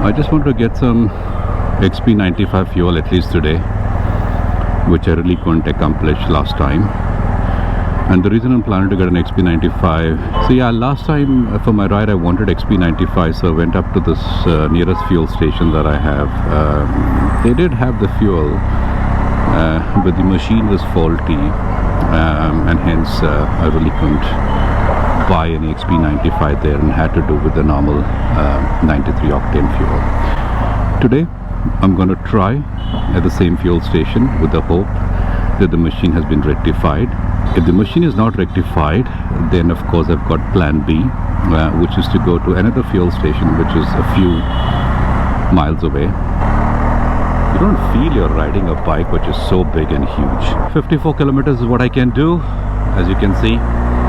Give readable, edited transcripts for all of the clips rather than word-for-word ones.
I just want to get some XP95 fuel at least today, which I really couldn't accomplish last time. And the reason I'm planning to get an XP95, so yeah, last time for my ride I wanted XP95, so I went up to this nearest fuel station that I have. They did have the fuel, but the machine was faulty, and hence I really couldn't buy any XP95 there and had to do with the normal 93 octane fuel. Today I'm going to try at the same fuel station with the hope that the machine has been rectified. If the machine is not rectified, then of course I've got plan B, which is to go to another fuel station which is a few miles away. You don't feel you're riding a bike which is so big and huge. 54 kilometers is what I can do, as you can see.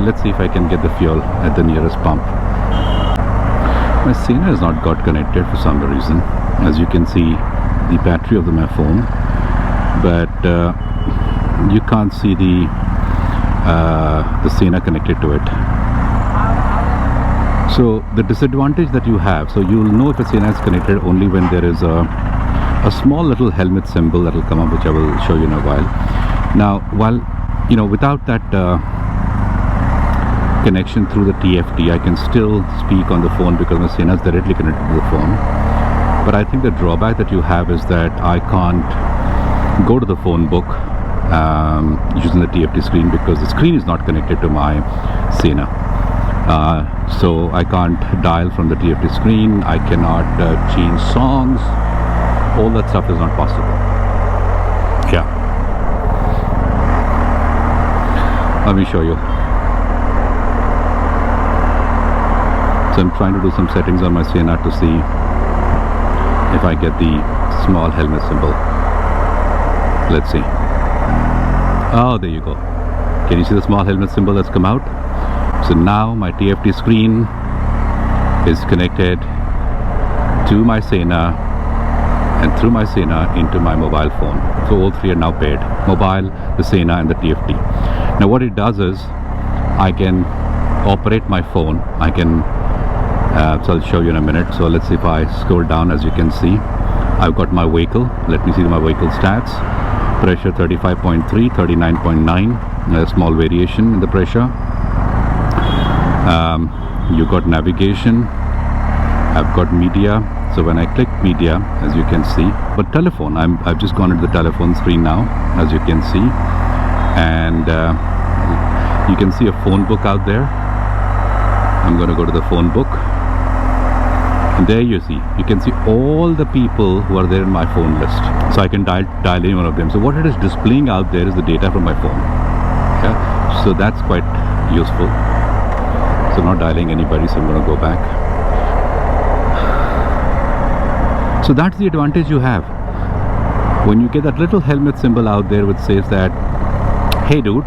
Let's see if I can get the fuel at the nearest pump. My Sena has not got connected for some reason. As you can see, the battery of my phone, but you can't see the Sena connected to it. So the disadvantage that you have, so you will know if a Sena is connected only when there is a small little helmet symbol that will come up, which I will show you in a while. Now, while without that connection through the TFT, I can still speak on the phone because my Sena is directly connected to the phone. But I think the drawback that you have is that I can't go to the phone book using the TFT screen because the screen is not connected to my Sena. So I can't dial from the TFT screen, I cannot change songs, all that stuff is not possible. Yeah. Let me show you. So I'm trying to do some settings on my Sena to see if I get the small helmet symbol. Let's see. Oh, there you go. Can you see the small helmet symbol that's come out? So now my TFT screen is connected to my Sena and through my Sena into my mobile phone. So all three are now paired. Mobile, the Sena and the TFT. Now what it does is I can operate my phone. I can, so I'll show you in a minute. So let's see if I scroll down. As you can see, I've got my vehicle. Let me see my vehicle stats. Pressure 35.3, 39.9, a small variation in the pressure. You got navigation, I've got media. So when I click media, as you can see, but telephone, I've just gone into the telephone screen now, as you can see, and you can see a phone book out there. I'm going to go to the phone book, and there you can see all the people who are there in my phone list. So I can dial any one of them. So what it is displaying out there is the data from my phone. Yeah? So that's quite useful. So I'm not dialing anybody, so I'm going to go back. So that's the advantage you have. When you get that little helmet symbol out there which says that, hey dude,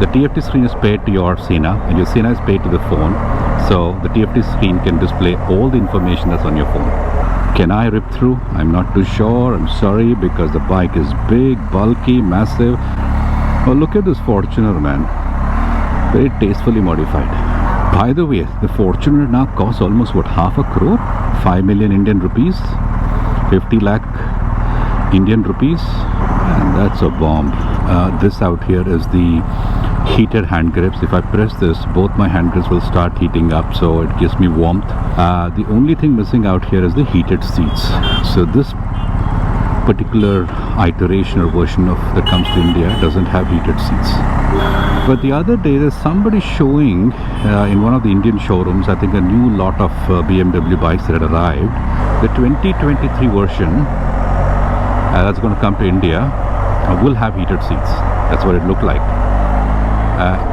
the TFT screen is paired to your Sena and your Sena is paired to the phone. So the TFT screen can display all the information that's on your phone. Can I rip through? I'm not too sure. I'm sorry, because the bike is big, bulky, massive. Oh, look at this Fortuner, man. Very tastefully modified. By the way, the Fortuner now costs almost what, half a crore? 5 million Indian rupees, 50 lakh Indian rupees, and that's a bomb. This out here is the heated hand grips. If I press this, both my hand grips will start heating up, so it gives me warmth. The only thing missing out here is the heated seats. So this particular iteration or version of that comes to India doesn't have heated seats. But the other day there's somebody showing in one of the Indian showrooms, I think a new lot of BMW bikes that had arrived. The 2023 version that's going to come to India will have heated seats. That's what it looked like.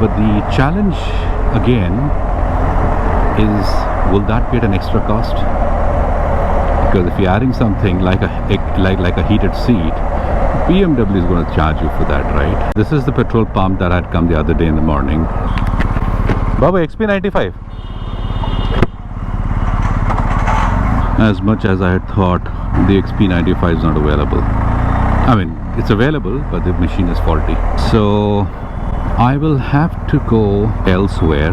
But the challenge again is, will that be at an extra cost? Because if you're adding something like a heated seat, BMW is going to charge you for that, right? This is the petrol pump that had come the other day in the morning. Baba, XP95. As much as I had thought, the XP95 is not available. I mean, it's available, but the machine is faulty. So I will have to go elsewhere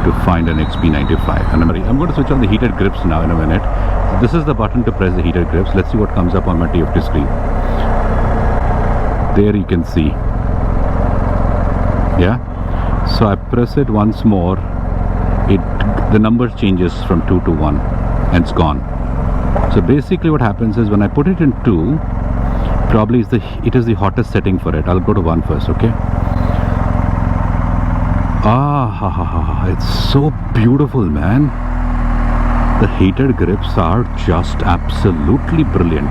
to find an XP95. And I'm going to switch on the heated grips now in a minute. So this is the button to press the heated grips. Let's see what comes up on my TFT screen. There you can see. Yeah. So I press it once more. The number changes from 2 to 1 and it's gone. So basically what happens is when I put it in 2, probably it is the hottest setting for it. I'll go to 1 first, okay? It's so beautiful, man. The heated grips are just absolutely brilliant.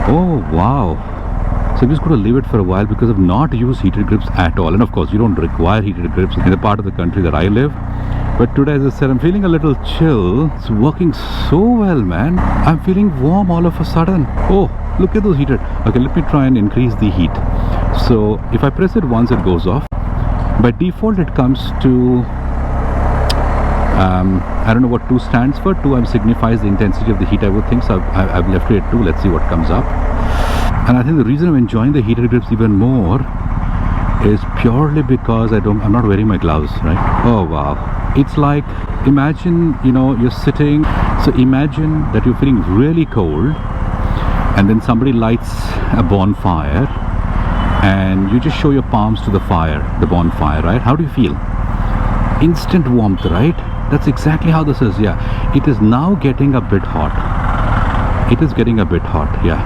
Oh wow. So I'm just going to leave it for a while because I've not used heated grips at all. And of course you don't require heated grips in the part of the country that I live. But today, as I said, I'm feeling a little chill. It's working so well, man. I'm feeling warm all of a sudden. Oh, look at those heated. Okay, let me try and increase the heat. So if I press it once, it goes off. By default it comes to I don't know what 2 stands for. 2 signifies the intensity of the heat, I would think. So I've left it at 2. Let's see what comes up. And I think the reason I'm enjoying the heated grips even more is purely because I'm not wearing my gloves, right? Oh wow, it's like, imagine, you know, you're sitting, so imagine that you're feeling really cold and then somebody lights a bonfire and you just show your palms to the bonfire, right? How do you feel? Instant warmth, right? That's exactly how this is. Yeah, it is now getting a bit hot. It is getting a bit hot. Yeah,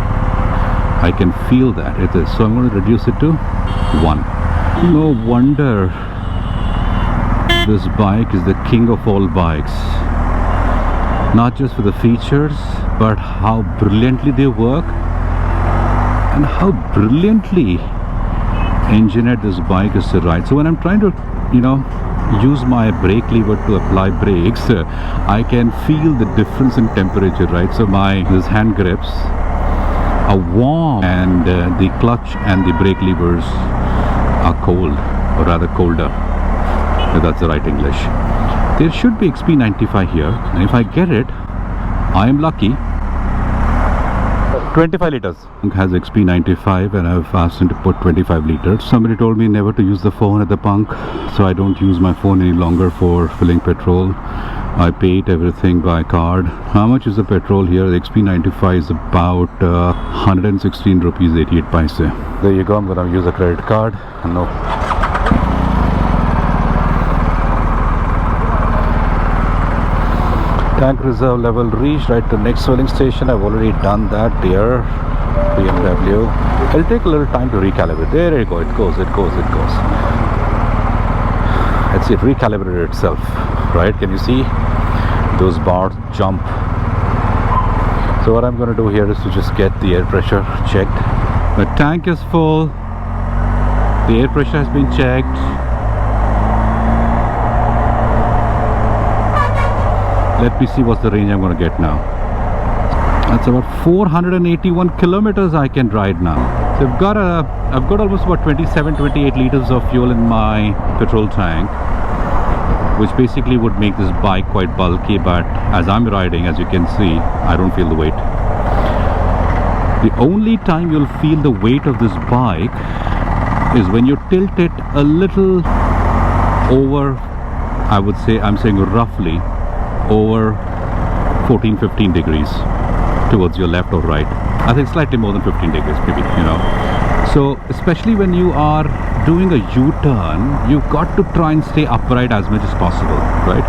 I can feel that it is. So I'm going to reduce it to 1. No wonder this bike is the king of all bikes. Not just for the features, but how brilliantly they work and how brilliantly engineered this bike is to ride. So when I'm trying to, you know, use my brake lever to apply brakes, I can feel the difference in temperature, right? So these hand grips are warm and the clutch and the brake levers are cold, or rather colder, if that's the right English. There should be XP95 here, and if I get it, I am lucky. 25 liters. It has XP95 and I've asked him to put 25 liters. Somebody told me never to use the phone at the pump, so I don't use my phone any longer for filling petrol. I paid everything by card. How much is the petrol here? The XP95 is about 116 rupees 88 paise. There you go. I'm going to use a credit card. No. Tank reserve level reached. Right to next filling station. I've already done that, dear BMW. It'll take a little time to recalibrate. There you go. It goes. Let's see, it recalibrated itself. Right? Can you see? Those bars jump. So what I'm going to do here is to just get the air pressure checked. The tank is full. The air pressure has been checked. Let me see what's the range I'm going to get now. That's about 481 kilometers I can ride now. So I've got almost about 28 liters of fuel in my petrol tank, which basically would make this bike quite bulky, but as I'm riding, as you can see, I don't feel the weight. The only time you'll feel the weight of this bike is when you tilt it a little over, I would say, I'm saying roughly over 14-15 degrees towards your left or right. I think slightly more than 15 degrees maybe, you know. So especially when you are doing a U-turn, you've got to try and stay upright as much as possible, right?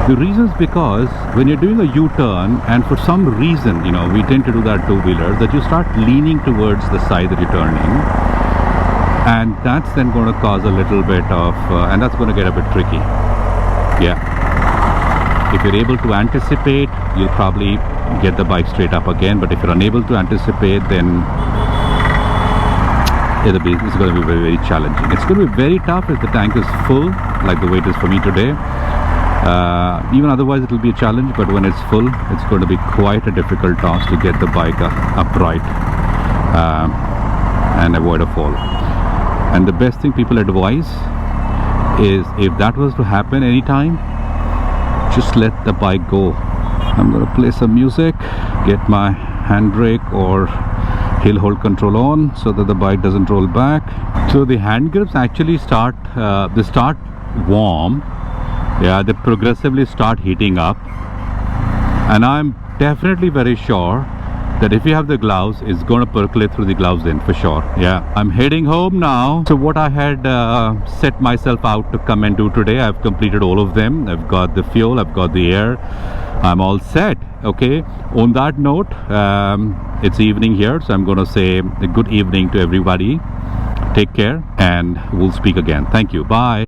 The reason is because when you're doing a U-turn, and for some reason, you know, we tend to do that two-wheelers, that you start leaning towards the side that you're turning, and that's then going to cause a little bit of, and that's going to get a bit tricky. Yeah. If you're able to anticipate, you'll probably get the bike straight up again, but if you're unable to anticipate, then it's going to be very, very challenging. It's going to be very tough if the tank is full, like the way it is for me today. Even otherwise it will be a challenge, but when it's full, it's going to be quite a difficult task to get the bike upright and avoid a fall. And the best thing people advise is, if that was to happen anytime, just let the bike go. I'm going to play some music, get my handbrake or hill hold control on so that the bike doesn't roll back. So the hand grips actually start warm Yeah, they progressively start heating up, and I'm definitely very sure that if you have the gloves, it's going to percolate through the gloves in for sure. Yeah, I'm heading home now. So what I had set myself out to come and do today, I've completed all of them. I've got the fuel, I've got the air, I'm all set. Okay, on that note, it's evening here, so I'm going to say a good evening to everybody. Take care, and we'll speak again. Thank you. Bye.